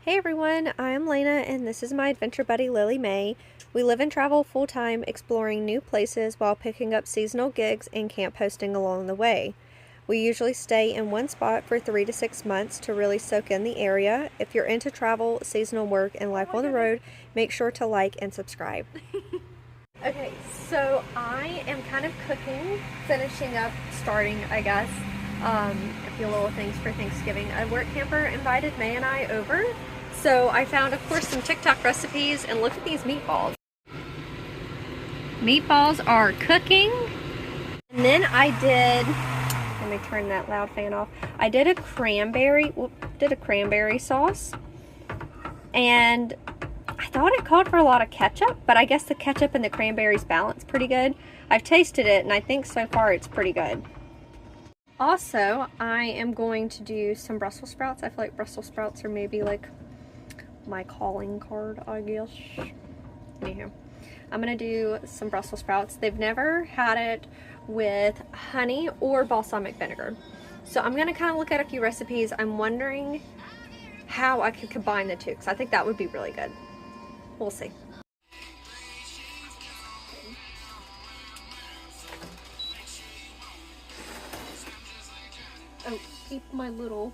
Hey everyone, I'm Lena and this is my adventure buddy Lily Mae. We live and travel full time exploring new places while picking up seasonal gigs and camp hosting along the way. We usually stay in one spot for 3 to 6 months to really soak in the area. If you're into travel, seasonal work, and life on the road, make sure to like and subscribe. Okay, so I am kind of cooking, finishing up, starting, I guess, a few little things for Thanksgiving. A work camper invited Mae and I over, so I found, of course, some TikTok recipes, and look at these meatballs. Meatballs are cooking, and then I did, let me turn that loud fan off, I did a cranberry sauce, and I thought it called for a lot of ketchup, but I guess the ketchup and the cranberries balance pretty good. I've tasted it and I think so far it's pretty good. Also, I am going to do some Brussels sprouts. I feel like Brussels sprouts are maybe like my calling card, I guess. Anywho, I'm gonna do some Brussels sprouts. They've never had it with honey or balsamic vinegar. So I'm gonna kind of look at a few recipes. I'm wondering how I could combine the two, because I think that would be really good. We'll see. Oh, keep my little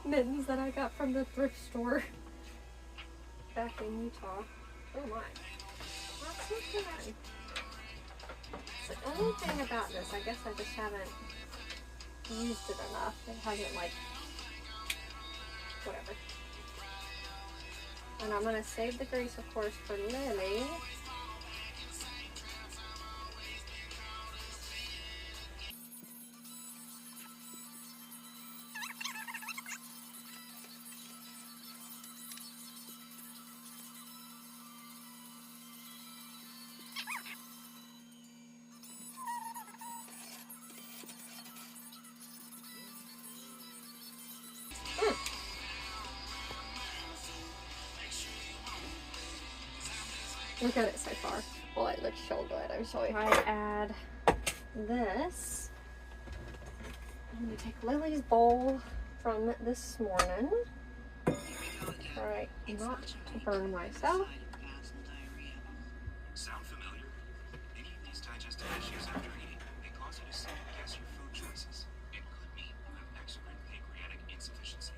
mittens that I got from the thrift store back in Utah. Oh my. That's not bad. The only thing about this, I guess I just haven't used it enough. It hasn't, like, whatever. And I'm gonna save the grease, of course, for Lily. Look at it so far. Oh, it looks so good. I'm so excited. I add this. I'm gonna take Lily's bowl from this morning. Try not to burn myself. Sound familiar? Any of these digestive issues after eating may cause you to second guess your food choices. It could mean you have exocrine pancreatic insufficiency,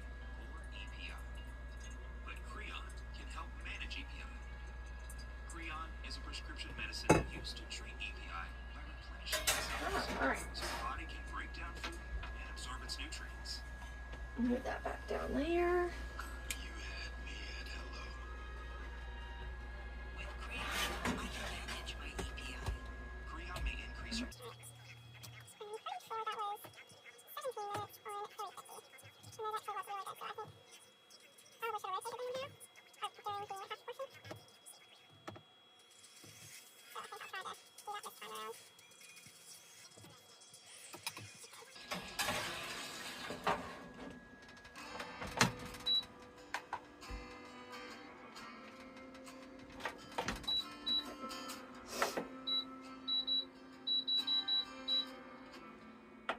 or EPI. But Creon can help manage EPI. Creon is a prescription medicine used to treat EPI by replenishing the cells, so the body can break down food and absorb its nutrients. Move that back down there. You had me at hello. With Creon, I can manage my EPI. Creon may increase your...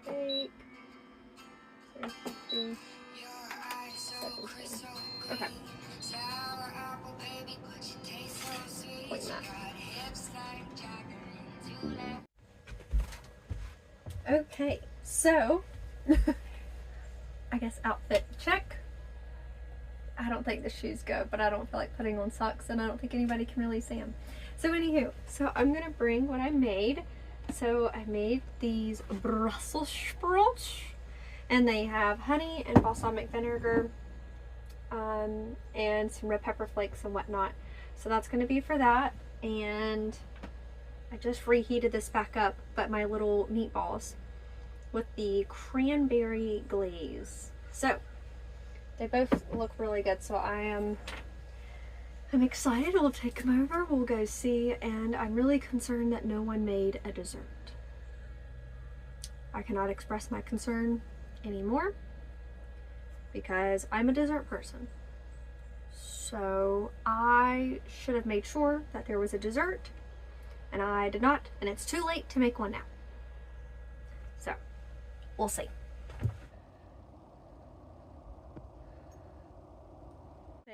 Bake. 350. 17. Okay. Like that. Okay, so I guess outfit check. I don't think the shoes go, but I don't feel like putting on socks, and I don't think anybody can really see them. So anywho, so I'm gonna bring what I made. So I made these Brussels sprouts, and they have honey and balsamic vinegar, and some red pepper flakes and whatnot. So that's gonna be for that. And I just reheated this back up, but my little meatballs with the cranberry glaze. So they both look really good, so I'm excited. We'll take them over, we'll go see, and I'm really concerned that no one made a dessert. I cannot express my concern anymore because I'm a dessert person. So I should have made sure that there was a dessert, and I did not, and it's too late to make one now. So we'll see.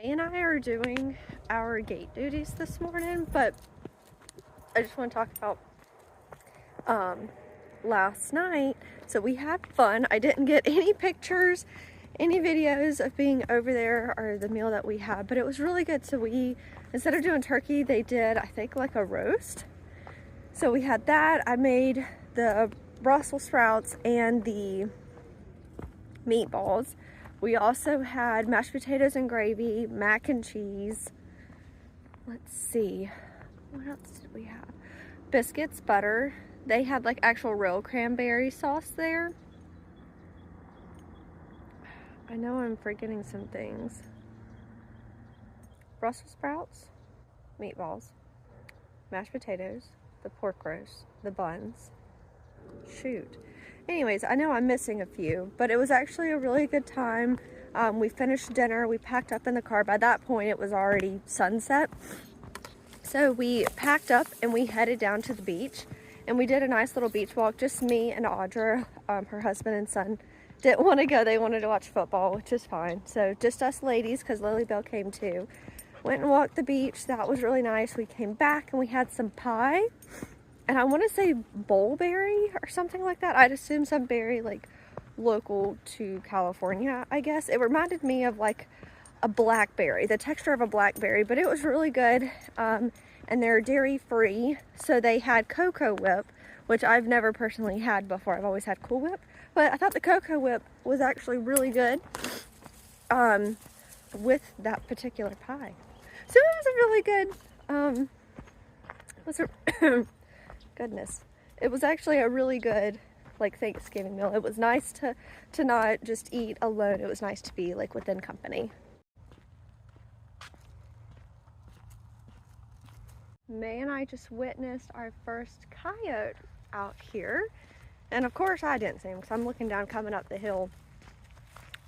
Mae and I are doing our gate duties this morning, but I just want to talk about last night. So we had fun. I didn't get any pictures, any videos of being over there or the meal that we had, but it was really good. So we, instead of doing turkey, they did, I think, like a roast. So we had that. I made the Brussels sprouts and the meatballs. We also had mashed potatoes and gravy, mac and cheese. Let's see, what else did we have? Biscuits, butter. They had like actual real cranberry sauce there. I know I'm forgetting some things. Brussels sprouts, meatballs, mashed potatoes, the pork roast, the buns. Shoot. Anyways, I know I'm missing a few, but it was actually a really good time. We finished dinner, we packed up in the car. By that point, it was already sunset. So we packed up and we headed down to the beach, and we did a nice little beach walk, just me and Audra. Her husband and son didn't want to go. They wanted to watch football, which is fine. So just us ladies, because Lily Bell came too. Went and walked the beach. That was really nice. We came back and we had some pie. And I want to say bullberry or something like that. I'd assume some berry like local to California, I guess. It reminded me of like a blackberry, the texture of a blackberry, but it was really good. And they're dairy free. So they had Cocoa Whip, which I've never personally had before. I've always had Cool Whip, but I thought the Cocoa Whip was actually really good with that particular pie. So it was a really good, goodness, it was actually a really good like Thanksgiving meal. It was nice to not just eat alone. It was nice to be like within company. Mae and I just witnessed our first coyote out here, and of course I didn't see him because I'm looking down coming up the hill,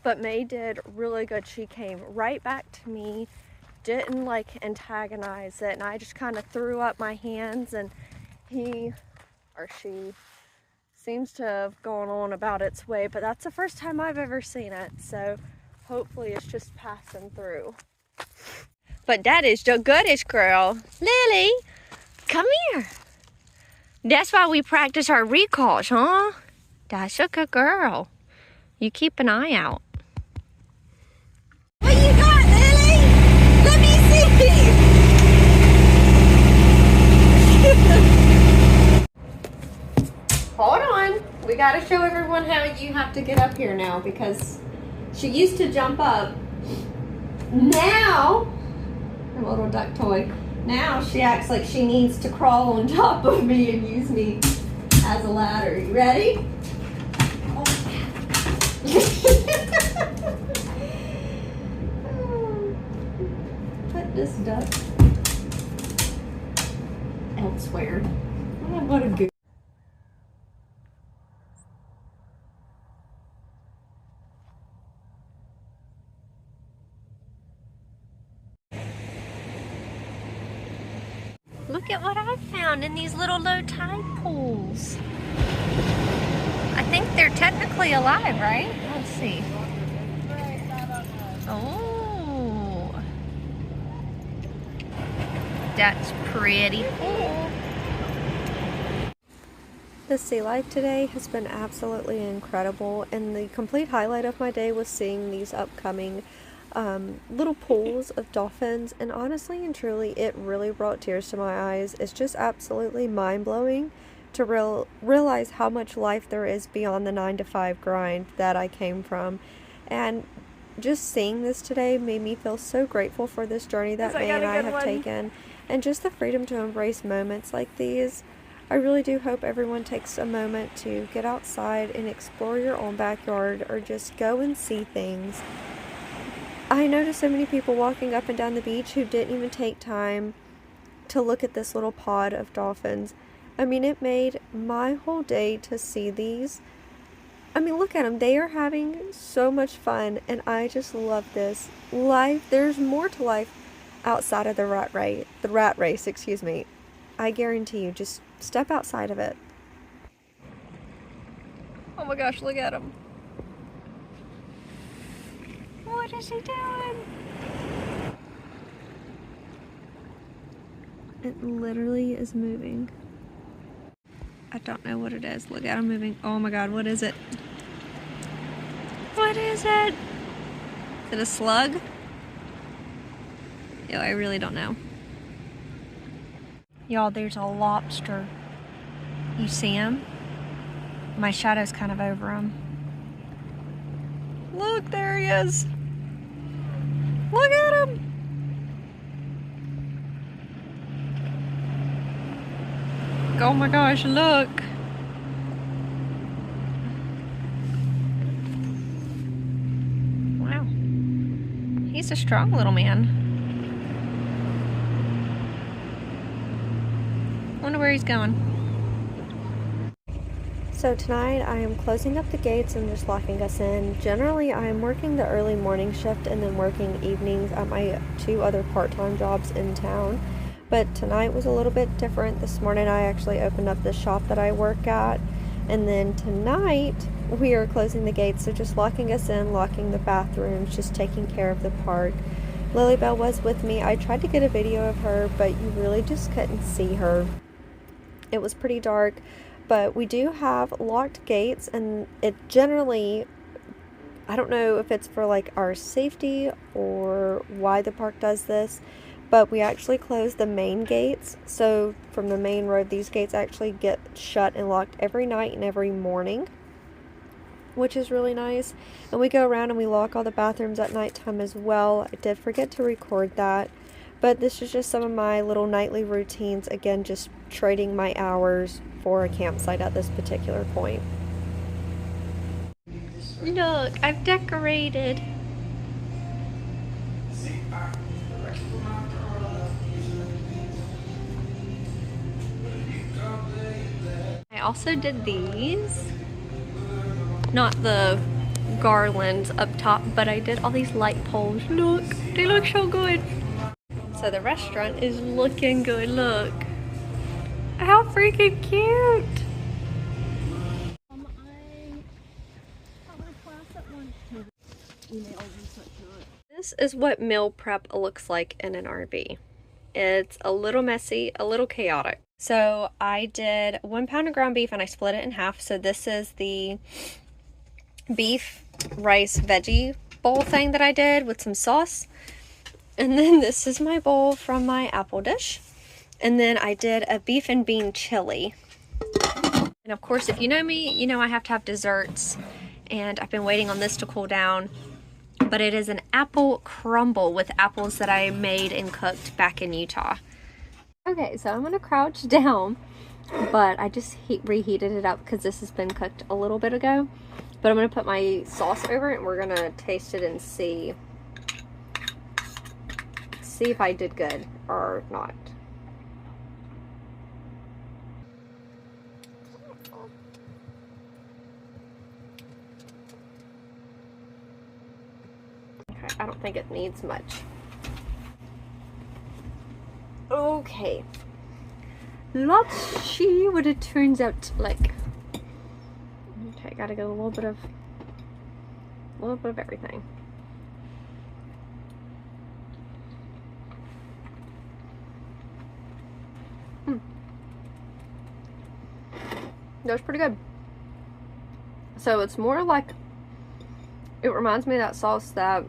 but Mae did really good. She came right back to me, didn't like antagonize it, and I just kind of threw up my hands, and he or she seems to have gone on about its way, but that's the first time I've ever seen it, so hopefully it's just passing through. But that is the goodish girl. Lily, come here. That's why we practice our recalls, huh? That's a good girl. You keep an eye out. What you got, Lily? Let me see. Hold on. We got to show everyone how you have to get up here now, because she used to jump up. Now, her little duck toy, now she acts like she needs to crawl on top of me and use me as a ladder. You ready? Oh. Put this duck elsewhere. Oh, what a goof. Look at what I found in these little low tide pools. I think they're technically alive, right? Let's see. Oh, that's pretty cool. The sea life today has been absolutely incredible, and the complete highlight of my day was seeing these upcoming little pools of dolphins, and honestly and truly it really brought tears to my eyes. It's just absolutely mind-blowing to realize how much life there is beyond the 9-to-5 grind that I came from, and just seeing this today made me feel so grateful for this journey that Mae and I have taken, and just the freedom to embrace moments like these. I really do hope everyone takes a moment to get outside and explore your own backyard, or just go and see things. I noticed so many people walking up and down the beach who didn't even take time to look at this little pod of dolphins. I mean, it made my whole day to see these. I mean, look at them. They are having so much fun, and I just love this. Life, there's more to life outside of the rat race, excuse me. I guarantee you, just step outside of it. Oh my gosh, look at him. What is he doing? It literally is moving. I don't know what it is. Look at him moving. Oh my god, what is it? What is it? Is it a slug? Yo, I really don't know. Y'all, there's a lobster. You see him? My shadow's kind of over him. Look, there he is. Look at him. Oh my gosh, look. Wow. He's a strong little man. Wonder where he's going. So tonight I am closing up the gates and just locking us in. Generally I am working the early morning shift and then working evenings at my 2 other part-time jobs in town. But tonight was a little bit different. This morning I actually opened up the shop that I work at. And then tonight we are closing the gates, so just locking us in, locking the bathrooms, just taking care of the park. Lilybell was with me. I tried to get a video of her, but you really just couldn't see her. It was pretty dark, but we do have locked gates, and it generally, I don't know if it's for like our safety or why the park does this, but we actually close the main gates. So from the main road, these gates actually get shut and locked every night and every morning, which is really nice. And we go around and we lock all the bathrooms at nighttime as well. I did forget to record that, but this is just some of my little nightly routines. Again, just trading my hours for a campsite at this particular point. Look, I've decorated. I also did these. Not the garlands up top, but I did all these light poles. Look, they look so good. So the restaurant is looking good, look. How freaking cute! This is what meal prep looks like in an RV. It's a little messy, a little chaotic. So I did 1 pound of ground beef and I split it in half. So this is the beef, rice, veggie bowl thing that I did with some sauce. And then this is my bowl from my apple dish. And then I did a beef and bean chili. And of course, if you know me, you know I have to have desserts. And I've been waiting on this to cool down. But it is an apple crumble with apples that I made and cooked back in Utah. Okay, so I'm going to crouch down. But I just reheated it up because this has been cooked a little bit ago. But I'm going to put my sauce over it and we're going to taste it and see if I did good or not. Okay, I don't think it needs much. Okay. Let's see what it turns out like. Okay, gotta get a little bit of everything. That was pretty good. So it's more like, it reminds me of that sauce that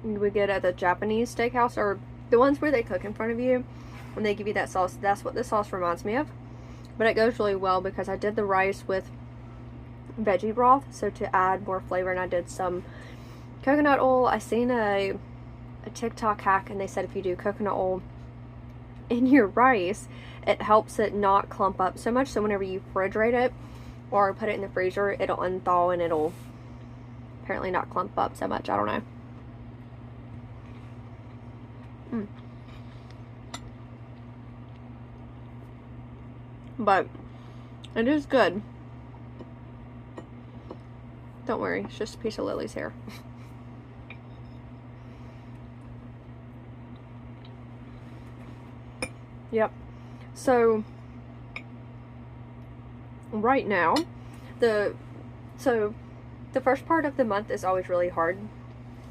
we get at the Japanese steakhouse, or the ones where they cook in front of you when they give you that sauce. That's what this sauce reminds me of. But it goes really well because I did the rice with veggie broth, so to add more flavor, and I did some coconut oil. I seen a TikTok hack and they said if you do coconut oil in your rice, it helps it not clump up so much, so whenever you refrigerate it or put it in the freezer, it'll unthaw and it'll apparently not clump up so much. I don't know. But it is good. Don't worry, it's just a piece of Lily's hair. Yep. So right now, the first part of the month is always really hard,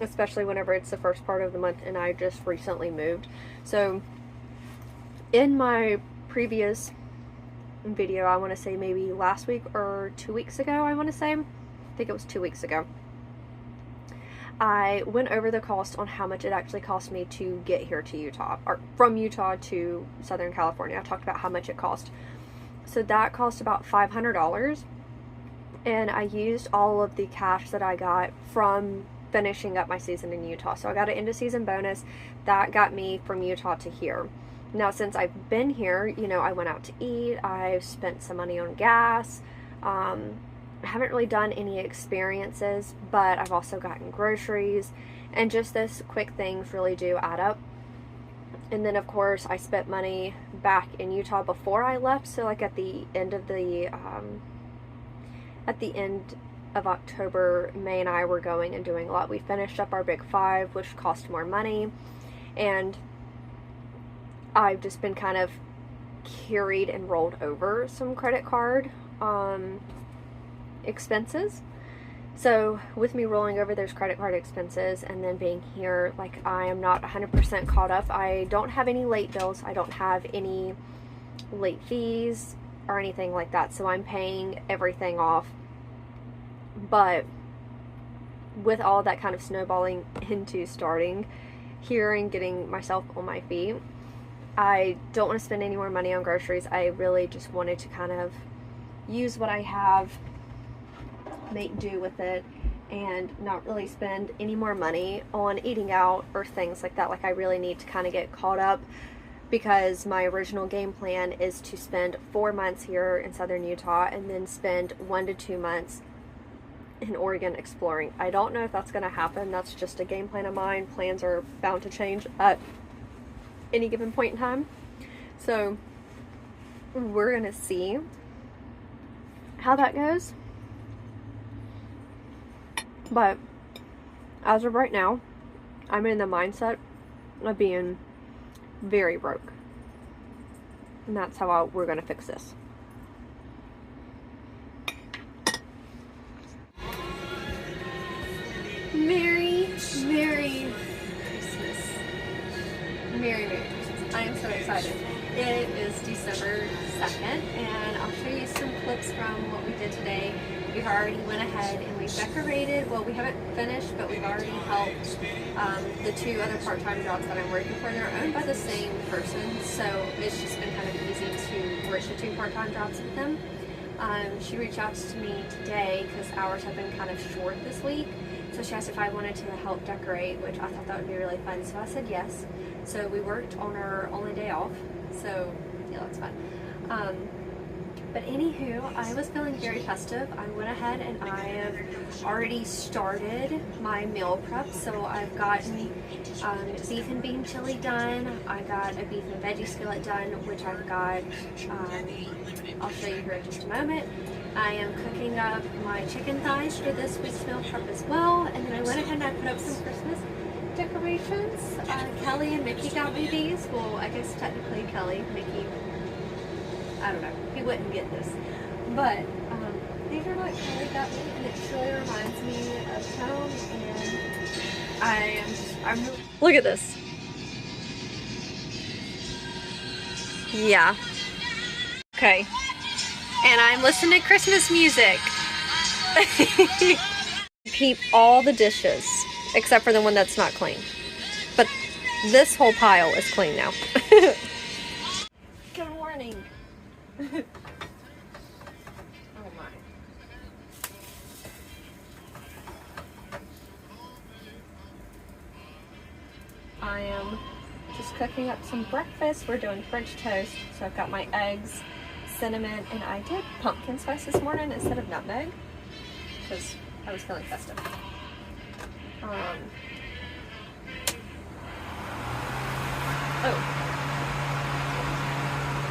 especially whenever it's the first part of the month and I just recently moved. So In my previous video, I want to say maybe last week or 2 weeks ago, I think it was 2 weeks ago, I went over the cost on how much it actually cost me to get here to Utah, or from Utah to Southern California. I talked about how much it cost. So that cost about $500, and I used all of the cash that I got from finishing up my season in Utah. So I got an end of season bonus that got me from Utah to here. Now, since I've been here, you know, I went out to eat, I've spent some money on gas, I haven't really done any experiences, but I've also gotten groceries, and just those quick things really do add up. And then, of course, I spent money back in Utah before I left, so like at the end of October, Mae and I were going and doing a lot. We finished up our Big Five, which cost more money, and I've just been kind of carried and rolled over some credit card expenses. So with me rolling over those credit card expenses and then being here, like, I am not 100% caught up. I don't have any late bills. I don't have any late fees or anything like that. So I'm paying everything off. But with all that kind of snowballing into starting here and getting myself on my feet, I don't want to spend any more money on groceries. I really just wanted to kind of use what I have, make do with it, and not really spend any more money on eating out or things like that. Like, I really need to kind of get caught up, because my original game plan is to spend 4 months here in southern Utah and then spend 1 to 2 months in Oregon exploring. I don't know if that's going to happen. That's just a game plan of mine. Plans are bound to change at any given point in time. So we're going to see how that goes. But as of right now, I'm in the mindset of being very broke. And that's how we're going to fix this. Merry Christmas. Merry Christmas. I am so excited. It is December 2nd, and I'll show you some clips from what we did today. We've already went ahead and we've decorated. Well, we haven't finished, but we've already helped the 2 other part-time jobs that I'm working for. They're owned by the same person, so it's just been kind of easy to work the 2 part-time jobs with them. She reached out to me today because hours have been kind of short this week. So she asked if I wanted to help decorate, which I thought that would be really fun. So I said yes. So we worked on our only day off. So yeah, that's fun. But anywho, I was feeling very festive. I went ahead and I have already started my meal prep. So I've gotten beef and bean chili done. I got a beef and veggie skillet done, which I've got, I'll show you here in just a moment. I am cooking up my chicken thighs for this week's meal prep as well. And then I went ahead and I put up some Christmas decorations. Kelly and Mickey got me these. Well, I guess technically Kelly, Mickey, I don't know, he wouldn't get this. But these are what Kelly got me, and it really reminds me of home. And I'm really... Look at this. Yeah. Okay. And I'm listening to Christmas music. Keep all the dishes, except for the one that's not clean. But this whole pile is clean now. Good morning. Oh my. I am just cooking up some breakfast. We're doing French toast. So I've got my eggs, cinnamon, and I did pumpkin spice this morning instead of nutmeg because I was feeling festive.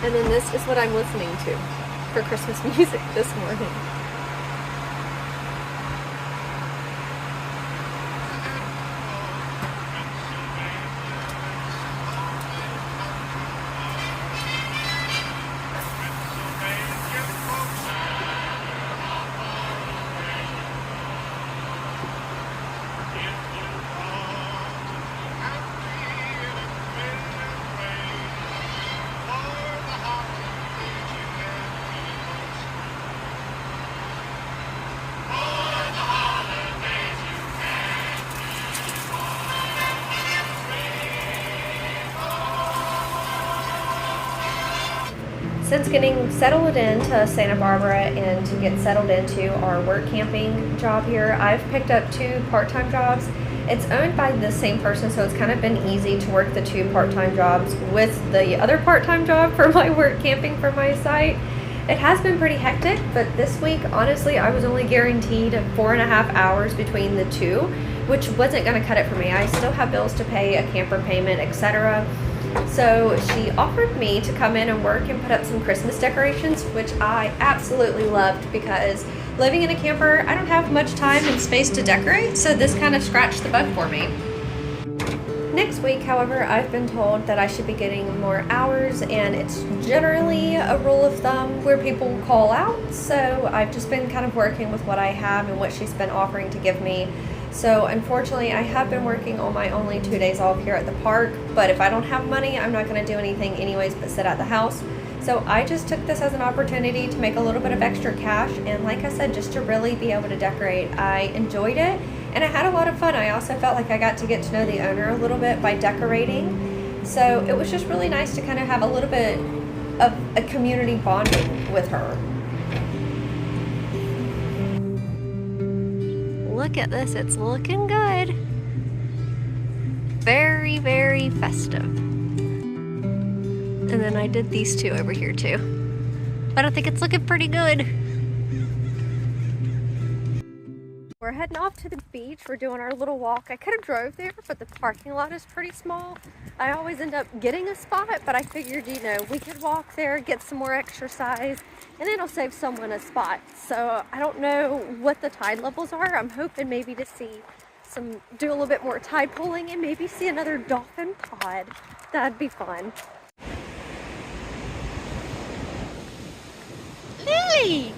And then this is what I'm listening to for Christmas music this morning. Since getting settled into Santa Barbara and to get settled into our work camping job here, I've picked up 2 part-time jobs. It's owned by the same person, so it's kind of been easy to work the 2 part-time jobs with the other part-time job for my work camping for my site. It has been pretty hectic, but this week, honestly, I was only guaranteed 4.5 hours between the 2, which wasn't going to cut it for me. I still have bills to pay, a camper payment, etc. So she offered me to come in and work and put up some Christmas decorations, which I absolutely loved because living in a camper, I don't have much time and space to decorate, so this kind of scratched the bug for me. Next week, however, I've been told that I should be getting more hours, and it's generally a rule of thumb where people call out, so I've just been kind of working with what I have and what she's been offering to give me. So unfortunately, I have been working on my only 2 days off here at the park, but if I don't have money, I'm not going to do anything anyways but sit at the house. So I just took this as an opportunity to make a little bit of extra cash, and like I said, just to really be able to decorate. I enjoyed it, and I had a lot of fun. I also felt like I got to get to know the owner a little bit by decorating. So it was just really nice to kind of have a little bit of a community bonding with her. Look at this, it's looking good. Very, very festive. And then I did these 2 over here too. But I think it's looking pretty good. We're heading off to the beach. We're doing our little walk. I could have drove there, but the parking lot is pretty small. I always end up getting a spot, but I figured, you know, we could walk there, get some more exercise, and it'll save someone a spot. So I don't know what the tide levels are. I'm hoping maybe to do a little bit more tide pulling and maybe see another dolphin pod. That'd be fun. Lily!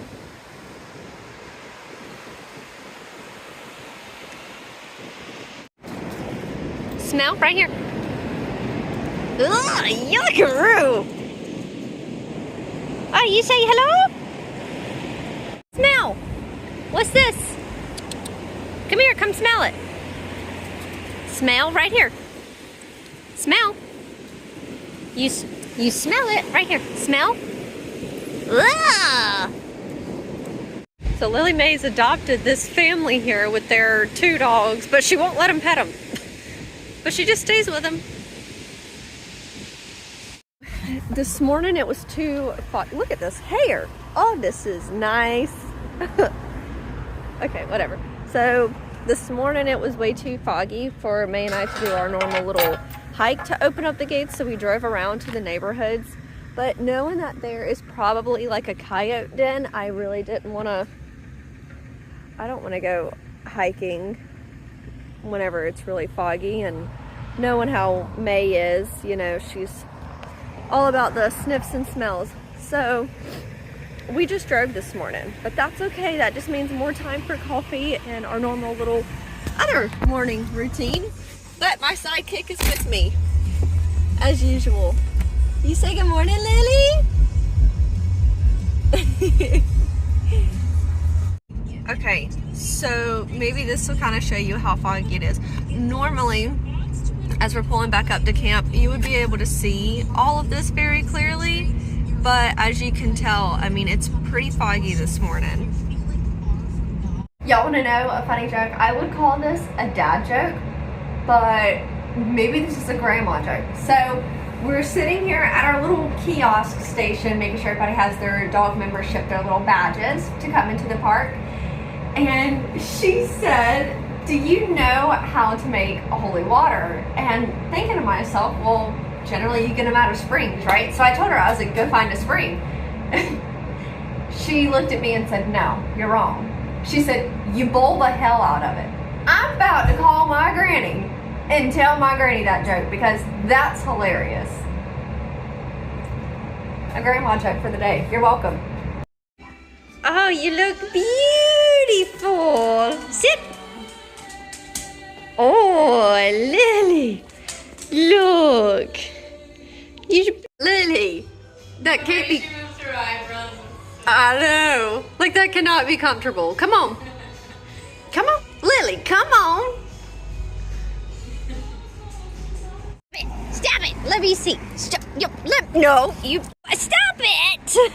Smell right here. Ugh, yuckaroo! Oh, you say hello? Smell. What's this? Come here, come smell it. Smell right here. Smell. You smell it right here. Smell. Ugh. So Lily Mae's adopted this family here with their 2 dogs, but she won't let them pet them. But she just stays with them. This morning it was too foggy. Look at this hair. Oh, this is nice. Okay, whatever. So this morning it was way too foggy for Mae and I to do our normal little hike to open up the gates, so we drove around to the neighborhoods. But knowing that there is probably like a coyote den, I really didn't want to. I don't want to go hiking whenever it's really foggy, and knowing how Mae is, you know, she's all about the sniffs and smells. So we just drove this morning, but that's okay. That just means more time for coffee and our normal little other morning routine. But my sidekick is with me as usual. You say good morning, Lily? Okay, so maybe this will kind of show you how foggy it is. Normally, as we're pulling back up to camp, you would be able to see all of this very clearly, but as you can tell, I mean, it's pretty foggy this morning. Y'all want to know a funny joke? I would call this a dad joke, but maybe this is a grandma joke. So we're sitting here at our little kiosk station, making sure everybody has their dog membership, their little badges to come into the park. And she said, do you know how to make a holy water? And thinking to myself, well, generally you get them out of springs, right? So I told her, I was like, go find a spring. She looked at me and said, no, you're wrong. She said, you bowl the hell out of it. I'm about to call my granny and tell my granny that joke because that's hilarious. A grandma joke for the day. You're welcome. Oh, you look beautiful. Sit. Oh, Lily. Look. Lily. That can't be. I know. Like, that cannot be comfortable. Come on. Come on. Lily, come on. Stop it. Let me see. Stop. No, you. Stop it!